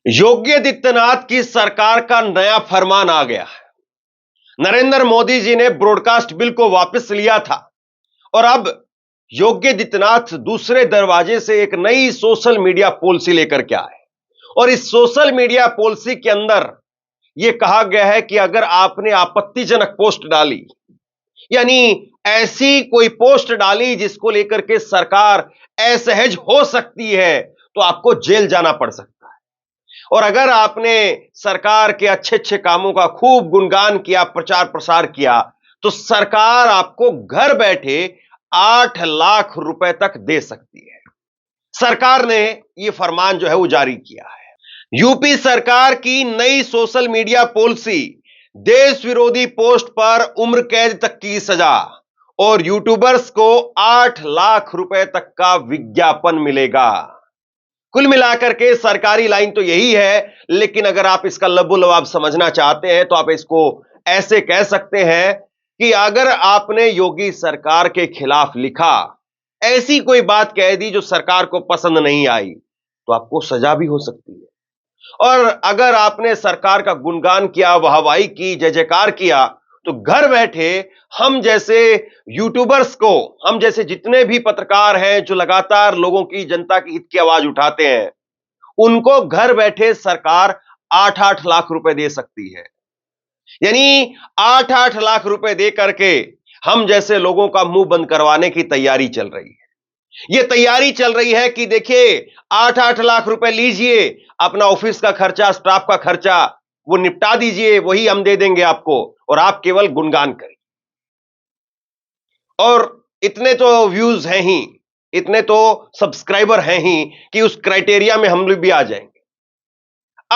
योगी आदित्यनाथ की सरकार का नया फरमान आ गया है। नरेंद्र मोदी जी ने ब्रॉडकास्ट बिल को वापस लिया था और अब योगी आदित्यनाथ दूसरे दरवाजे से एक नई सोशल मीडिया पॉलिसी लेकर के आए और इस सोशल मीडिया पॉलिसी के अंदर यह कहा गया है कि अगर आपने आपत्तिजनक पोस्ट डाली, यानी ऐसी कोई पोस्ट डाली जिसको लेकर के सरकार असहज हो सकती है, तो आपको जेल जाना पड़ सकता है। और अगर आपने सरकार के अच्छे अच्छे कामों का खूब गुणगान किया, प्रचार प्रसार किया, तो सरकार आपको घर बैठे 8 लाख रुपए तक दे सकती है। सरकार ने यह फरमान जो है वो जारी किया है। यूपी सरकार की नई सोशल मीडिया पॉलिसी, देश विरोधी पोस्ट पर उम्र कैद तक की सजा और यूट्यूबर्स को 8 लाख रुपए तक का विज्ञापन मिलेगा। कुल मिलाकर के सरकारी लाइन तो यही है, लेकिन अगर आप इसका लबो-लबाब समझना चाहते हैं तो आप इसको ऐसे कह सकते हैं कि अगर आपने योगी सरकार के खिलाफ लिखा, ऐसी कोई बात कह दी जो सरकार को पसंद नहीं आई, तो आपको सजा भी हो सकती है। और अगर आपने सरकार का गुणगान किया, वाहवाही की, जय जयकार किया, तो घर बैठे हम जैसे यूट्यूबर्स को, हम जैसे जितने भी पत्रकार हैं जो लगातार लोगों की, जनता की हित की आवाज उठाते हैं, उनको घर बैठे सरकार 8-8 लाख रुपए दे सकती है। यानी 8-8 लाख रुपए दे करके हम जैसे लोगों का मुंह बंद करवाने की तैयारी चल रही है। यह तैयारी चल रही है कि देखिए 8-8 लाख रुपए लीजिए, अपना ऑफिस का खर्चा, स्टाफ का खर्चा वो निपटा दीजिए, वही हम दे देंगे आपको और आप केवल गुणगान करिए। और इतने तो व्यूज हैं ही, इतने तो सब्सक्राइबर हैं ही कि उस क्राइटेरिया में हम लोग भी आ जाएंगे।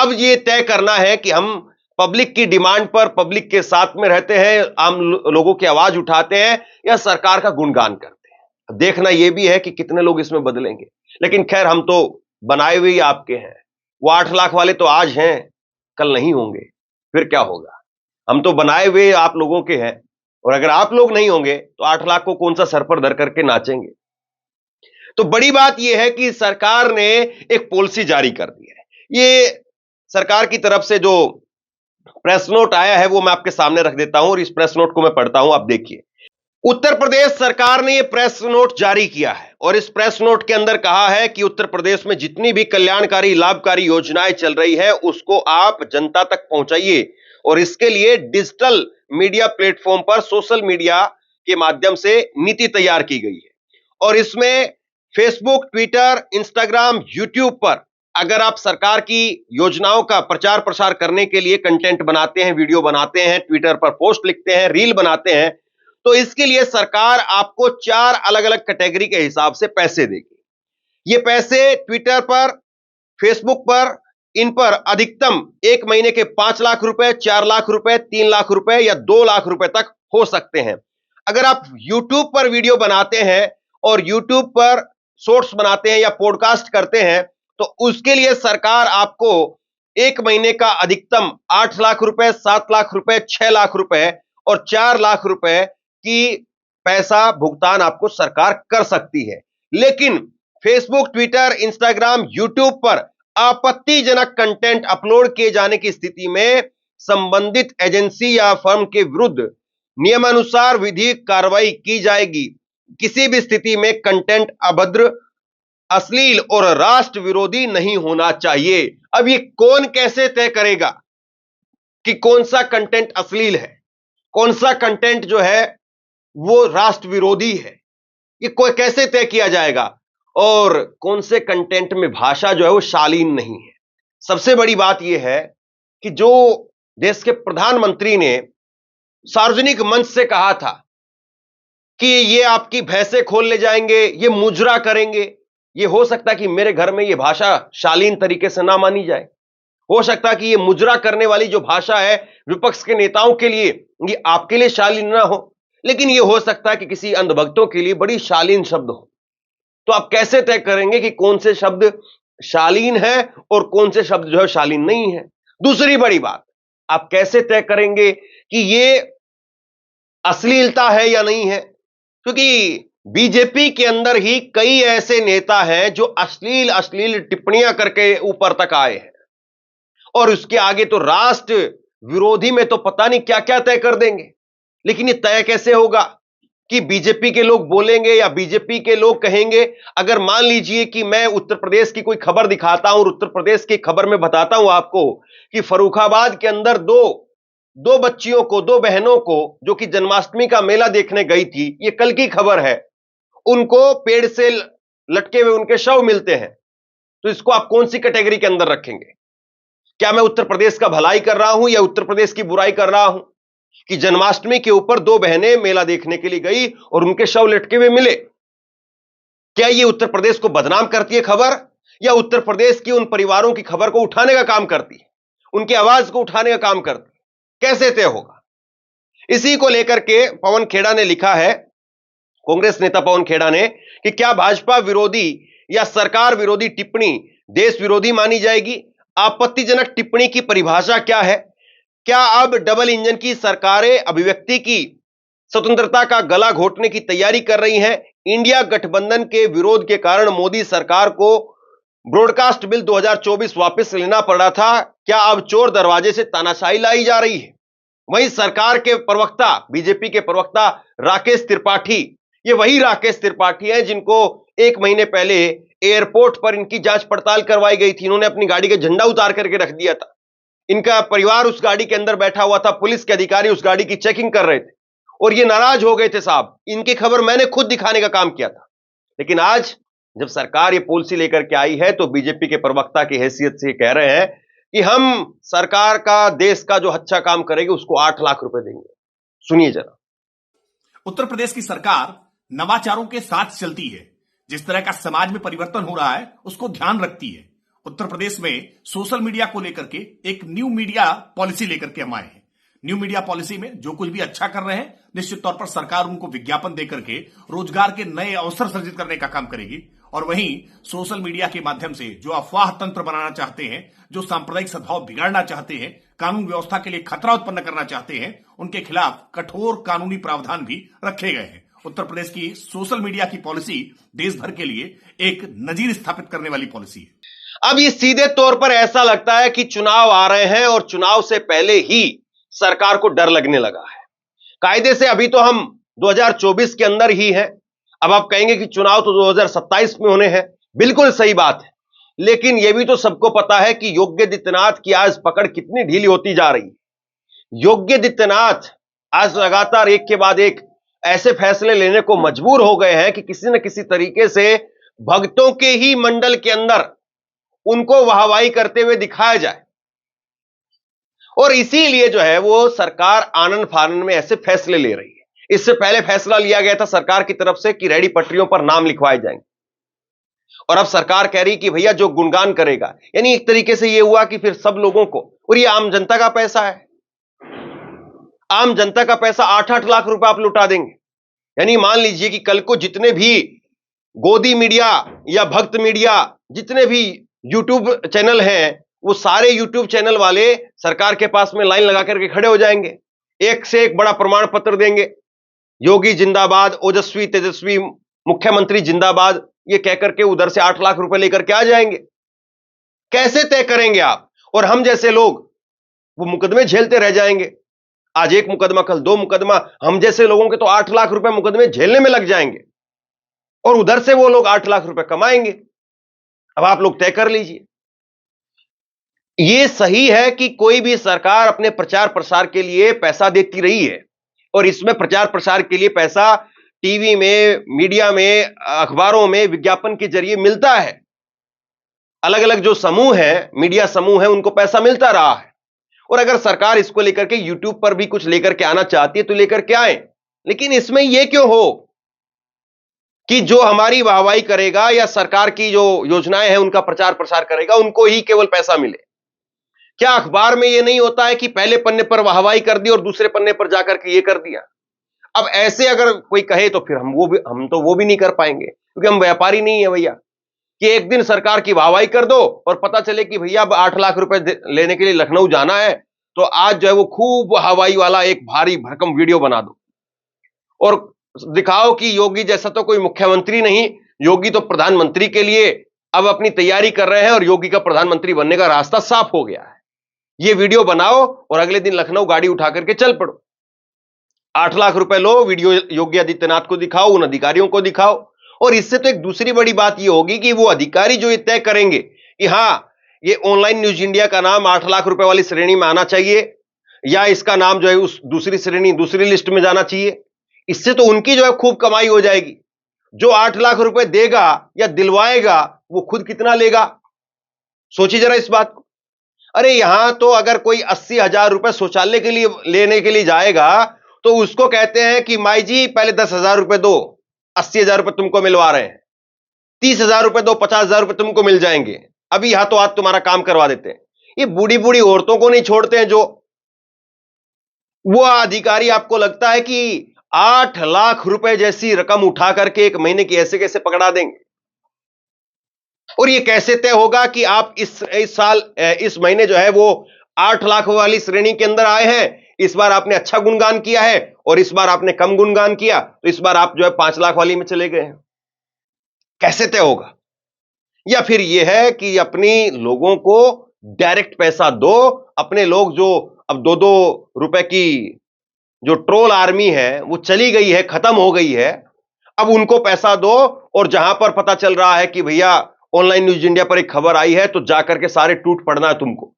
अब यह तय करना है कि हम पब्लिक की डिमांड पर पब्लिक के साथ में रहते हैं, आम लोगों की आवाज उठाते हैं या सरकार का गुणगान करते हैं। देखना यह भी है कि कितने लोग इसमें बदलेंगे। लेकिन खैर, हम तो बनाए हुए ही आपके हैं। वो 8 लाख वाले तो आज हैं, कल नहीं होंगे, फिर क्या होगा? हम तो बनाए हुए आप लोगों के हैं और अगर आप लोग नहीं होंगे तो 8 लाख को कौन सा सर पर धर करके नाचेंगे? तो बड़ी बात यह है कि सरकार ने एक पॉलिसी जारी कर दी है। ये सरकार की तरफ से जो प्रेस नोट आया है वो मैं आपके सामने रख देता हूं और इस प्रेस नोट को मैं पढ़ता हूं, आप देखिए। उत्तर प्रदेश सरकार ने यह प्रेस नोट जारी किया है और इस प्रेस नोट के अंदर कहा है कि उत्तर प्रदेश में जितनी भी कल्याणकारी, लाभकारी योजनाएं चल रही है उसको आप जनता तक पहुंचाइए और इसके लिए डिजिटल मीडिया प्लेटफॉर्म पर सोशल मीडिया के माध्यम से नीति तैयार की गई है। और इसमें फेसबुक, ट्विटर, इंस्टाग्राम, यूट्यूब पर अगर आप सरकार की योजनाओं का प्रचार प्रसार करने के लिए कंटेंट बनाते हैं, वीडियो बनाते हैं, ट्विटर पर पोस्ट लिखते हैं, रील बनाते हैं, तो इसके लिए सरकार आपको 4 अलग-अलग कैटेगरी के हिसाब से पैसे देगी। ये पैसे ट्विटर पर, फेसबुक पर, इन पर अधिकतम 1 महीने के 5 लाख रुपए, 4 लाख रुपए, 3 लाख रुपए या 2 लाख रुपए तक हो सकते हैं। अगर आप YouTube पर वीडियो बनाते हैं और YouTube पर शॉर्ट्स बनाते हैं या पॉडकास्ट करते हैं, तो उसके लिए सरकार आपको 1 महीने का अधिकतम 8 लाख रुपए, 7 लाख रुपए, 6 लाख रुपए और 4 लाख रुपए की पैसा भुगतान आपको सरकार कर सकती है। लेकिन फेसबुक, ट्विटर, इंस्टाग्राम, यूट्यूब पर आपत्तिजनक कंटेंट अपलोड किए जाने की स्थिति में संबंधित एजेंसी या फर्म के विरुद्ध नियमानुसार विधिक कार्रवाई की जाएगी। किसी भी स्थिति में कंटेंट अभद्र, अश्लील और राष्ट्र विरोधी नहीं होना चाहिए। अब ये कौन कैसे तय करेगा कि कौन सा कंटेंट अश्लील है, कौन सा कंटेंट जो है वो राष्ट्र विरोधी है? ये कोई कैसे तय किया जाएगा? और कौन से कंटेंट में भाषा जो है वो शालीन नहीं है? सबसे बड़ी बात यह है कि जो देश के प्रधानमंत्री ने सार्वजनिक मंच से कहा था कि ये आपकी भैंसे खोल ले जाएंगे, ये मुजरा करेंगे, ये हो सकता है कि मेरे घर में ये भाषा शालीन तरीके से ना मानी जाए। हो सकता है कि ये मुजरा करने वाली जो भाषा है विपक्ष के नेताओं के लिए, ये आपके लिए शालीन ना हो, लेकिन ये हो सकता है कि किसी अंधभक्तों के लिए बड़ी शालीन शब्द हो। तो आप कैसे तय करेंगे कि कौन से शब्द शालीन है और कौन से शब्द जो है शालीन नहीं है? दूसरी बड़ी बात, आप कैसे तय करेंगे कि ये अश्लीलता है या नहीं है? क्योंकि बीजेपी के अंदर ही कई ऐसे नेता हैं जो अश्लील अश्लील टिप्पणियां करके ऊपर तक आए हैं। और उसके आगे तो राष्ट्र विरोधी में तो पता नहीं क्या क्या तय कर देंगे। लेकिन ये तय कैसे होगा कि बीजेपी के लोग बोलेंगे या बीजेपी के लोग कहेंगे? अगर मान लीजिए कि मैं उत्तर प्रदेश की कोई खबर दिखाता हूं और उत्तर प्रदेश की खबर में बताता हूं आपको कि फर्रुखाबाद के अंदर दो दो बच्चियों को, दो बहनों को, जो कि जन्माष्टमी का मेला देखने गई थी, ये कल की खबर है, उनको पेड़ से लटके हुए उनके शव मिलते हैं, तो इसको आप कौन सी कैटेगरी के अंदर रखेंगे? क्या मैं उत्तर प्रदेश का भलाई कर रहा हूं या उत्तर प्रदेश की बुराई कर रहा हूं कि जन्माष्टमी के ऊपर दो बहनें मेला देखने के लिए गई और उनके शव लटके हुए मिले? क्या ये उत्तर प्रदेश को बदनाम करती है खबर, या उत्तर प्रदेश की उन परिवारों की खबर को उठाने का काम करती है, उनकी आवाज को उठाने का काम करती है? कैसे तय होगा? इसी को लेकर के पवन खेड़ा ने लिखा है, कांग्रेस नेता पवन खेड़ा ने, कि क्या भाजपा विरोधी या सरकार विरोधी टिप्पणी देश विरोधी मानी जाएगी? आपत्तिजनक टिप्पणी की परिभाषा क्या है? क्या अब डबल इंजन की सरकारें अभिव्यक्ति की स्वतंत्रता का गला घोटने की तैयारी कर रही हैं? इंडिया गठबंधन के विरोध के कारण मोदी सरकार को ब्रॉडकास्ट बिल 2024 वापस लेना पड़ा था। क्या अब चोर दरवाजे से तानाशाही लाई जा रही है? वहीं सरकार के प्रवक्ता, बीजेपी के प्रवक्ता राकेश त्रिपाठी, ये वही राकेश त्रिपाठी हैं जिनको 1 महीने पहले एयरपोर्ट पर इनकी जांच पड़ताल करवाई गई थी। इन्होंने अपनी गाड़ी का झंडा उतार करके रख दिया था, इनका परिवार उस गाड़ी के अंदर बैठा हुआ था, पुलिस के अधिकारी उस गाड़ी की चेकिंग कर रहे थे और ये नाराज हो गए थे, साहब इनकी खबर मैंने खुद दिखाने का काम किया था। लेकिन आज जब सरकार ये पॉलिसी लेकर के आई है तो बीजेपी के प्रवक्ता की हैसियत से कह रहे हैं कि हम सरकार का, देश का जो अच्छा काम करेगी उसको 8 लाख रुपए देंगे। सुनिए जरा। उत्तर प्रदेश की सरकार नवाचारों के साथ चलती है, जिस तरह का समाज में परिवर्तन हो रहा है उसको ध्यान रखती है। उत्तर प्रदेश में सोशल मीडिया को लेकर के एक न्यू मीडिया पॉलिसी लेकर के हम आए हैं। न्यू मीडिया पॉलिसी में जो कुछ भी अच्छा कर रहे हैं, निश्चित तौर पर सरकार उनको विज्ञापन देकर के रोजगार के नए अवसर सृजित करने का काम करेगी। और वहीं सोशल मीडिया के माध्यम से जो अफवाह तंत्र बनाना चाहते हैं, जो सांप्रदायिक सद्भाव बिगाड़ना चाहते हैं, कानून व्यवस्था के लिए खतरा उत्पन्न करना चाहते हैं, उनके खिलाफ कठोर कानूनी प्रावधान भी रखे गए हैं। उत्तर प्रदेश की सोशल मीडिया की पॉलिसी देश भर के लिए एक नजीर स्थापित करने वाली पॉलिसी है। अब ये सीधे तौर पर ऐसा लगता है कि चुनाव आ रहे हैं और चुनाव से पहले ही सरकार को डर लगने लगा है। कायदे से अभी तो हम 2024 के अंदर ही हैं। अब आप कहेंगे कि चुनाव तो 2027 में होने हैं, बिल्कुल सही बात है, लेकिन यह भी तो सबको पता है कि योगी आदित्यनाथ की आज पकड़ कितनी ढीली होती जा रही है। योगी आदित्यनाथ आज लगातार एक के बाद एक ऐसे फैसले लेने को मजबूर हो गए हैं कि किसी न किसी तरीके से भक्तों के ही मंडल के अंदर उनको वाहवाही करते हुए दिखाया जाए, और इसीलिए जो है वो सरकार आनन फानन में ऐसे फैसले ले रही है। इससे पहले फैसला लिया गया था सरकार की तरफ से कि रेहड़ी पटरियों पर नाम लिखवाए जाएंगे, और अब सरकार कह रही कि भैया जो गुणगान करेगा, यानी एक तरीके से ये हुआ कि फिर सब लोगों को, और ये आम जनता का पैसा है, आम जनता का पैसा 8-8 लाख रुपए आप लुटा देंगे। यानी मान लीजिए कि कल को जितने भी गोदी मीडिया या भक्त मीडिया, जितने भी यूट्यूब चैनल हैं, वो सारे यूट्यूब चैनल वाले सरकार के पास में लाइन लगा करके खड़े हो जाएंगे, एक से एक बड़ा प्रमाण पत्र देंगे, योगी जिंदाबाद, ओजस्वी तेजस्वी मुख्यमंत्री जिंदाबाद, ये कहकर के उधर से 8 लाख रुपए लेकर के आ जाएंगे। कैसे तय करेंगे आप? और हम जैसे लोग वो मुकदमे झेलते रह जाएंगे, आज एक मुकदमा, कल 2 मुकदमा, हम जैसे लोगों के तो 8 लाख रुपए मुकदमे झेलने में लग जाएंगे, और उधर से वो लोग 8 लाख रुपए कमाएंगे। अब आप लोग तय कर लीजिए। यह सही है कि कोई भी सरकार अपने प्रचार प्रसार के लिए पैसा देती रही है, और इसमें प्रचार प्रसार के लिए पैसा टीवी में, मीडिया में, अखबारों में विज्ञापन के जरिए मिलता है। अलग अलग जो समूह है, मीडिया समूह है, उनको पैसा मिलता रहा है। और अगर सरकार इसको लेकर के यूट्यूब पर भी कुछ लेकर के आना चाहती है तो लेकर के आए, लेकिन इसमें यह क्यों हो कि जो हमारी वाहवाही करेगा या सरकार की जो योजनाएं हैं उनका प्रचार प्रसार करेगा, उनको ही केवल पैसा मिले? क्या अखबार में यह नहीं होता है कि पहले पन्ने पर वाहवाही कर दी और दूसरे पन्ने पर जाकर के यह कर दिया? अब ऐसे अगर कोई कहे तो फिर हम तो वो भी नहीं कर पाएंगे, क्योंकि हम व्यापारी नहीं है भैया, कि एक दिन सरकार की वाहवाही कर दो और पता चले कि भैया अब 8 लाख रुपए लेने के लिए लखनऊ जाना है, तो आज जो है वो खूब हवाई वाला एक भारी भरकम वीडियो बना दो और दिखाओ कि योगी जैसा तो कोई मुख्यमंत्री नहीं, योगी तो प्रधानमंत्री के लिए अब अपनी तैयारी कर रहे हैं और योगी का प्रधानमंत्री बनने का रास्ता साफ हो गया है। ये वीडियो बनाओ और अगले दिन लखनऊ गाड़ी उठा करके चल पड़ो। 8 लाख रुपए लो, वीडियो योगी आदित्यनाथ को दिखाओ, उन अधिकारियों को दिखाओ। और इससे तो एक दूसरी बड़ी बात ये होगी कि वो अधिकारी जो ये तय करेंगे कि हां, ये ऑनलाइन न्यूज इंडिया का नाम 8 लाख रुपए वाली श्रेणी में आना चाहिए या इसका नाम जो है उस दूसरी श्रेणी, दूसरी लिस्ट में जाना चाहिए, इससे तो उनकी जो है खूब कमाई हो जाएगी। जो 8 लाख रुपए देगा या दिलवाएगा वो खुद कितना लेगा, सोचिए जरा इस बात को। अरे यहां तो अगर कोई 80,000 रुपए शौचालय के लिए लेने के लिए जाएगा तो उसको कहते हैं कि माई जी पहले 10,000 रुपए दो, 80,000 रुपए तुमको मिलवा रहे हैं, 30,000 रुपए दो, 50,000 रुपए तुमको मिल जाएंगे, अभी हाथों हाथ तुम्हारा काम करवा देते हैं। ये बूढ़ी बूढ़ी औरतों को नहीं छोड़ते हैं। जो वो अधिकारी आपको लगता है कि 8 लाख रुपए जैसी रकम उठा करके एक महीने की ऐसे कैसे पकड़ा देंगे? और ये कैसे तय होगा कि आप इस साल इस महीने जो है वो 8 लाख वाली श्रेणी के अंदर आए हैं, इस बार आपने अच्छा गुणगान किया है और इस बार आपने कम गुणगान किया तो इस बार आप जो है 5 लाख वाली में चले गए हैं? कैसे तय होगा? या फिर यह है कि अपनी लोगों को डायरेक्ट पैसा दो, अपने लोग जो अब 2-2 रुपए की जो ट्रोल आर्मी है वो चली गई है, खत्म हो गई है, अब उनको पैसा दो और जहां पर पता चल रहा है कि भैया ऑनलाइन न्यूज इंडिया पर एक खबर आई है तो जाकर के सारे टूट पड़ना है तुमको।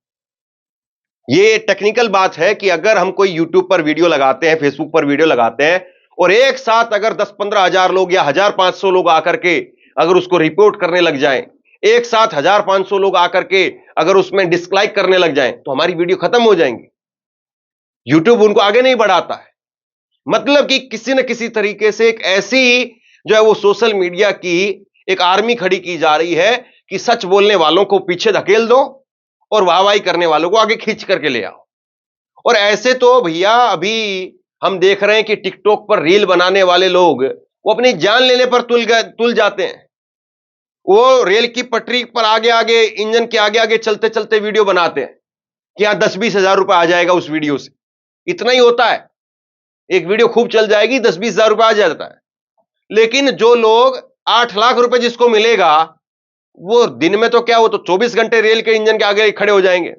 ये टेक्निकल बात है कि अगर हम कोई यूट्यूब पर वीडियो लगाते हैं, फेसबुक पर वीडियो लगाते हैं और एक साथ अगर 10-15 हजार लोग या 1,500 लोग आकर के अगर उसको रिपोर्ट करने लग जाएं, एक साथ 1,500 लोग आकर के अगर उसमें डिसलाइक करने लग जाएं तो हमारी वीडियो खत्म हो जाएंगी। यूट्यूब उनको आगे नहीं बढ़ाता है। मतलब कि किसी न किसी तरीके से एक ऐसी जो है वो सोशल मीडिया की एक आर्मी खड़ी की जा रही है कि सच बोलने वालों को पीछे धकेल दो और वाहवाही करने वालों को आगे खींच करके ले आओ। और ऐसे तो भैया अभी हम देख रहे हैं कि टिकटॉक पर रील बनाने वाले लोग वो अपनी जान लेने पर तुल जाते हैं। वो रेल की पटरी पर आगे आगे, इंजन के आगे आगे चलते चलते वीडियो बनाते हैं कि यहां 10-20 हजार रुपए आ जाएगा उस वीडियो से। इतना ही होता है, एक वीडियो खूब चल जाएगी, 10-20 हजार रुपए आ जाता है। लेकिन जो लोग 8 लाख रुपए जिसको मिलेगा वो दिन में तो क्या, वो तो 24 घंटे रेल के इंजन के आगे खड़े हो जाएंगे।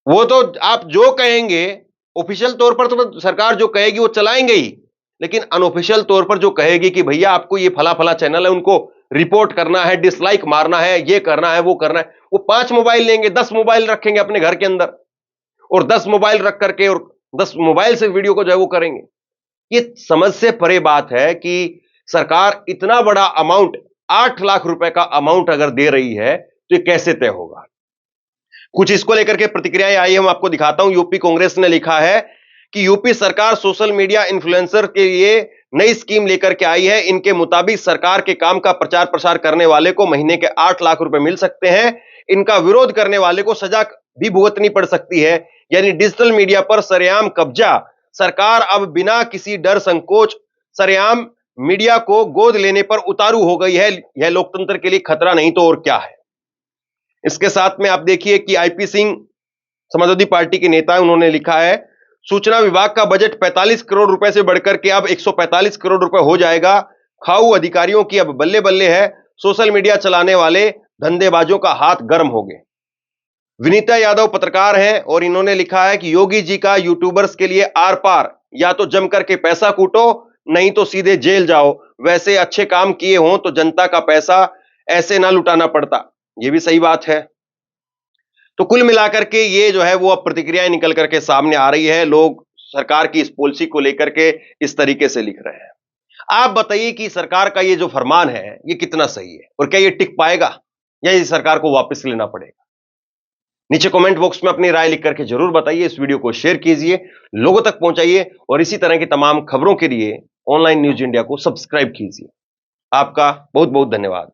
वो तो आप जो कहेंगे ऑफिशियल तौर पर तो सरकार जो कहेगी वो चलाएंगे ही, लेकिन अनऑफिशियल तौर पर जो कहेगी कि भैया आपको ये फला फला चैनल है उनको रिपोर्ट करना है, डिसलाइक मारना है, ये करना है, वो करना है, वो 5 मोबाइल लेंगे, 10 मोबाइल रखेंगे अपने घर के अंदर और 10 मोबाइल रख करके और 10 मोबाइल से वीडियो को जो है वो करेंगे। ये समझ से परे बात है कि सरकार इतना बड़ा अमाउंट, 8 लाख रुपए का अमाउंट अगर दे रही है तो ये कैसे तय होगा? कुछ इसको लेकर के प्रतिक्रियाएं आई, हम आपको दिखाता हूं। यूपी कांग्रेस ने लिखा है कि यूपी सरकार सोशल मीडिया इन्फ्लुएंसर के लिए नई स्कीम लेकर के आई है। इनके मुताबिक सरकार के काम का प्रचार प्रसार करने वाले को महीने के 8 लाख रुपए मिल सकते हैं। इनका विरोध करने वाले को सजा भी भुगतनी पड़ सकती है। यानी डिजिटल मीडिया पर सरेआम कब्जा। सरकार अब बिना किसी डर संकोच सरेआम मीडिया को गोद लेने पर उतारू हो गई है। यह लोकतंत्र के लिए खतरा नहीं तो और क्या है। इसके साथ में आप देखिए कि आईपी सिंह समाजवादी पार्टी के नेता, उन्होंने लिखा है सूचना विभाग का बजट 45 करोड़ रुपए से बढ़कर के अब 145 करोड़ रुपए हो जाएगा। खाऊ अधिकारियों की अब बल्ले बल्ले है। सोशल मीडिया चलाने वाले धंधेबाजों का हाथ गर्म हो गए। विनीता यादव पत्रकार हैं और इन्होंने लिखा है कि योगी जी का यूट्यूबर्स के लिए आर पार, या तो जम करके पैसा कूटो नहीं तो सीधे जेल जाओ। वैसे अच्छे काम किए हों तो जनता का पैसा ऐसे ना लुटाना पड़ता। ये भी सही बात है। तो कुल मिलाकर के ये जो है वो अब प्रतिक्रियाएं निकल करके सामने आ रही है। लोग सरकार की इस पॉलिसी को लेकर के इस तरीके से लिख रहे हैं। आप बताइए कि सरकार का ये जो फरमान है ये कितना सही है और क्या ये टिक पाएगा या इस सरकार को वापस लेना पड़ेगा? नीचे कमेंट बॉक्स में अपनी राय लिख करके जरूर बताइए। इस वीडियो को शेयर कीजिए, लोगों तक पहुंचाइए और इसी तरह की तमाम खबरों के लिए ऑनलाइन न्यूज इंडिया को सब्सक्राइब कीजिए। आपका बहुत बहुत धन्यवाद।